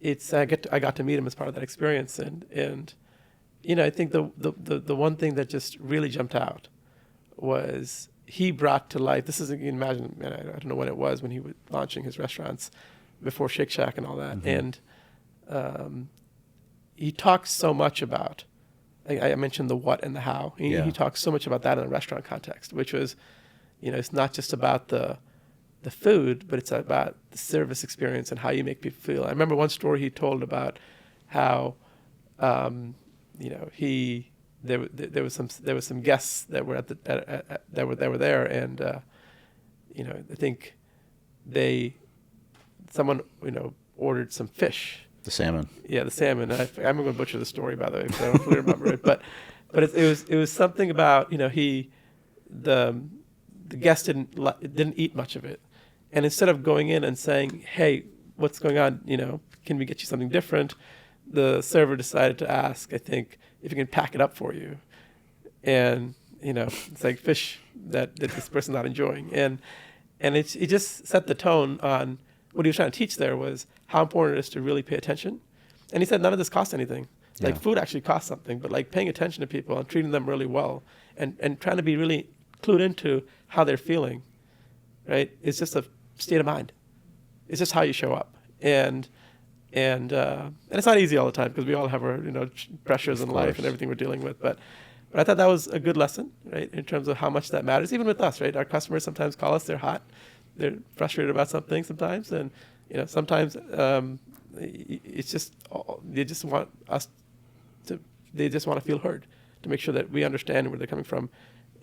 I got to meet him as part of that experience. And I think the one thing that just really jumped out was he brought to life, this is, you can imagine, I don't know when it was when he was launching his restaurants before Shake Shack and all that. Mm-hmm. And he talks so much about, I mentioned the what and the how. He talks so much about that in a restaurant context, which was, it's not just about the food, but it's about the service experience and how you make people feel. I remember one story he told about how, there was some guests that were that were there, and I think someone ordered some fish. The salmon. Yeah, the salmon. I'm going to butcher the story, by the way, because I don't really remember it. But it was something about the guest didn't eat much of it, and instead of going in and saying, "Hey, what's going on? Can we get you something different?" The server decided to ask, I think, if he can pack it up for you, and it's like fish that this person's not enjoying, and it just set the tone on. What he was trying to teach there was how important it is to really pay attention. And he said none of this costs anything. Like food actually costs something, but like paying attention to people and treating them really well and trying to be really clued into how they're feeling, right? It's just a state of mind. It's just how you show up. And it's not easy all the time because we all have our pressures in life and everything we're dealing with. But I thought that was a good lesson, right? In terms of how much that matters, even with us, right? Our customers sometimes call us, they're hot. They're frustrated about something sometimes, and sometimes it's just they just want to feel heard, to make sure that we understand where they're coming from,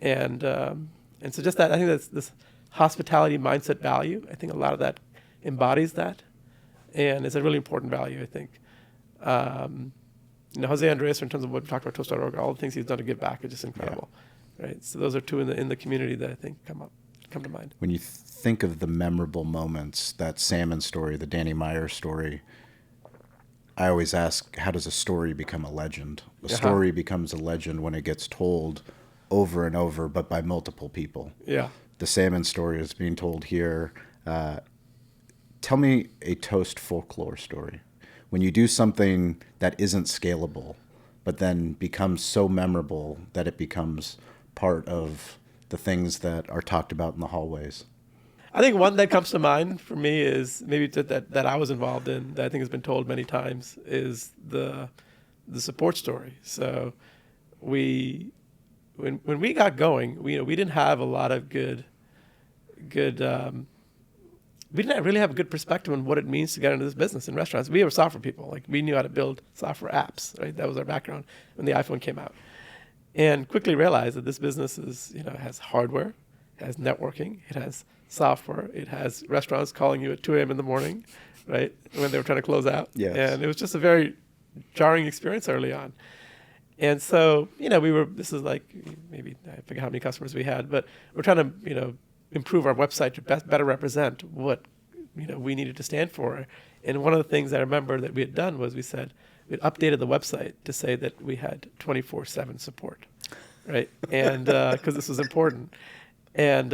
and so just that, I think that's this hospitality mindset value. I think a lot of that embodies that, and it's a really important value. I think Jose Andres, in terms of what we talked about Toast.org, all the things he's done to give back are just incredible, right? So those are two in the community that I think come to mind. When you think of the memorable moments, that salmon story, the Danny Meyer story, I always ask, how does a story become a legend? A story becomes a legend when it gets told over and over, but by multiple people. Yeah. The salmon story is being told here. Tell me a Toast folklore story. When you do something that isn't scalable, but then becomes so memorable that it becomes part of the things that are talked about in the hallways. I think one that comes to mind for me is maybe that I was involved in, that I think has been told many times, is the support story. So when we got going, we didn't have a lot of good we didn't really have a good perspective on what it means to get into this business in restaurants. We were software people. Like, we knew how to build software apps, right? That was our background when the iPhone came out. And quickly realized that this business is, has hardware, it has networking, it has software, it has restaurants calling you at 2 a.m. in the morning, right? When they were trying to close out. Yes. And it was just a very jarring experience early on. And so, this is like, maybe, I forget how many customers we had, but we're trying to, improve our website to better represent what, we needed to stand for. And one of the things I remember that we had done was we'd updated the website to say that we had 24/7 support, right? And because this was important. And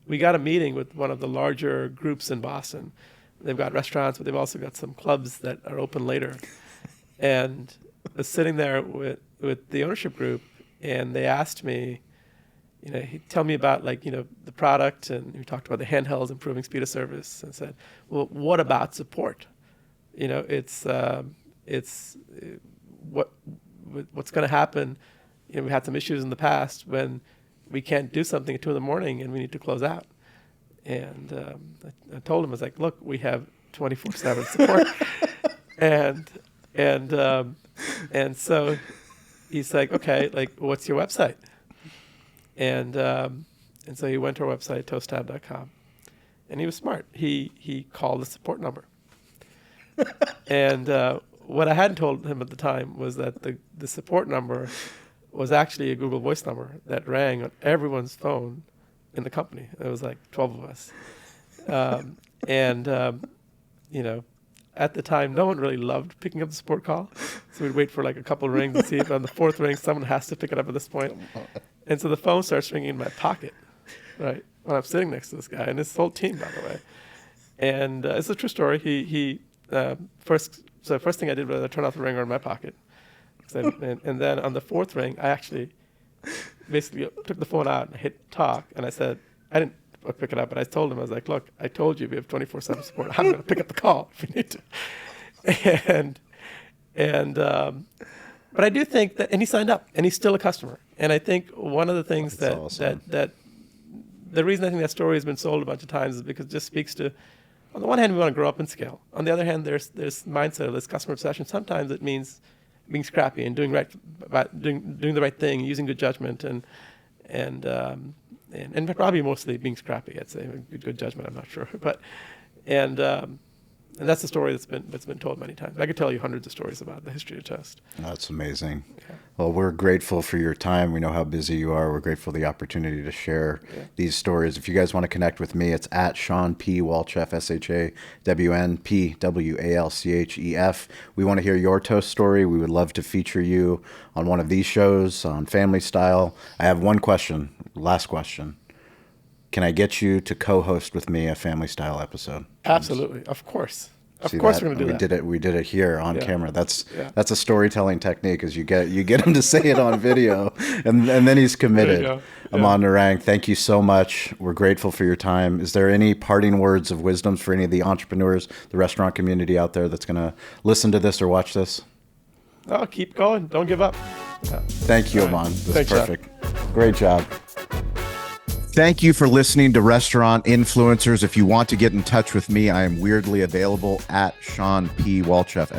we got a meeting with one of the larger groups in Boston. They've got restaurants, but they've also got some clubs that are open later. And I was sitting there with the ownership group, and they asked me, he'd tell me about the product, and we talked about the handhelds, improving speed of service, and said, well, what about support? It's what's going to happen. We had some issues in the past when we can't do something at 2 a.m. and we need to close out. And I told him, I was like, look, we have 24/7 support. And so he's like, okay, what's your website? And so he went to our website, toasttab.com, and he was smart. He called the support number. And what I hadn't told him at the time was that the support number was actually a Google Voice number that rang on everyone's phone in the company. There was like 12 of us. At the time, no one really loved picking up the support call. So we'd wait for a couple of rings and see if on the fourth ring, someone has to pick it up at this point. And so the phone starts ringing in my pocket, right, when I'm sitting next to this guy, and his whole team, by the way. And it's a true story. First thing I did was I turned off the ringer in my pocket. And then on the fourth ring, I actually basically took the phone out and hit talk, and I said, I didn't pick it up, but I told him, I was like, look, I told you we have 24/7 support. I'm going to pick up the call if you need to. But I do think that, and he signed up, and he's still a customer. And I think one of the things that the reason I think that story has been sold a bunch of times is because it just speaks to, on the one hand, we want to grow up and scale. On the other hand, there's mindset of this customer obsession. Sometimes it means being scrappy and doing the right thing, using good judgment, and probably mostly being scrappy. I'd say good judgment. I'm not sure, but and that's the story that's been told many times. I could tell you hundreds of stories about the history of Toast. That's amazing. Yeah. Well, we're grateful for your time. We know how busy you are. We're grateful for the opportunity to share these stories. If you guys want to connect with me, it's at Sean P. Walchef, ShawnPWalchef. We want to hear your Toast story. We would love to feature you on one of these shows on Family Style. I have one question, last question. Can I get you to co-host with me a Family Style episode? Absolutely, of course. Of course, we're going to do that. We did it here on camera. That's a storytelling technique. Is you get him to say it on video, and then he's committed. Yeah. Aman Narang, thank you so much. We're grateful for your time. Is there any parting words of wisdom for any of the entrepreneurs, the restaurant community out there that's going to listen to this or watch this? Oh, keep going. Don't give up. Yeah. Thank you, Aman. That's perfect. Sean. Great job. Thank you for listening to Restaurant Influencers. If you want to get in touch with me, I am weirdly available at Sean P. Walchef,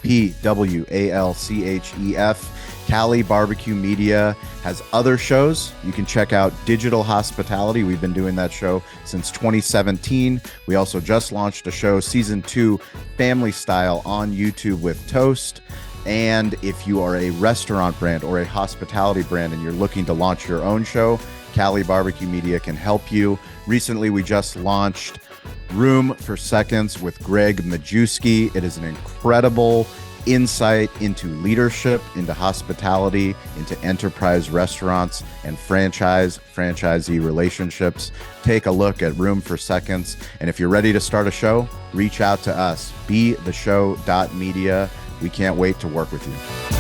ShawnPWalchef. Cali Barbecue Media has other shows. You can check out Digital Hospitality. We've been doing that show since 2017. We also just launched a show, Season 2, Family Style, on YouTube with Toast. And if you are a restaurant brand or a hospitality brand and you're looking to launch your own show, Cali Barbecue Media can help you. Recently, we just launched Room for Seconds with Greg Majewski. It is an incredible insight into leadership, into hospitality, into enterprise restaurants and franchisee relationships. Take a look at Room for Seconds. And if you're ready to start a show, reach out to us, betheshow.media. We can't wait to work with you.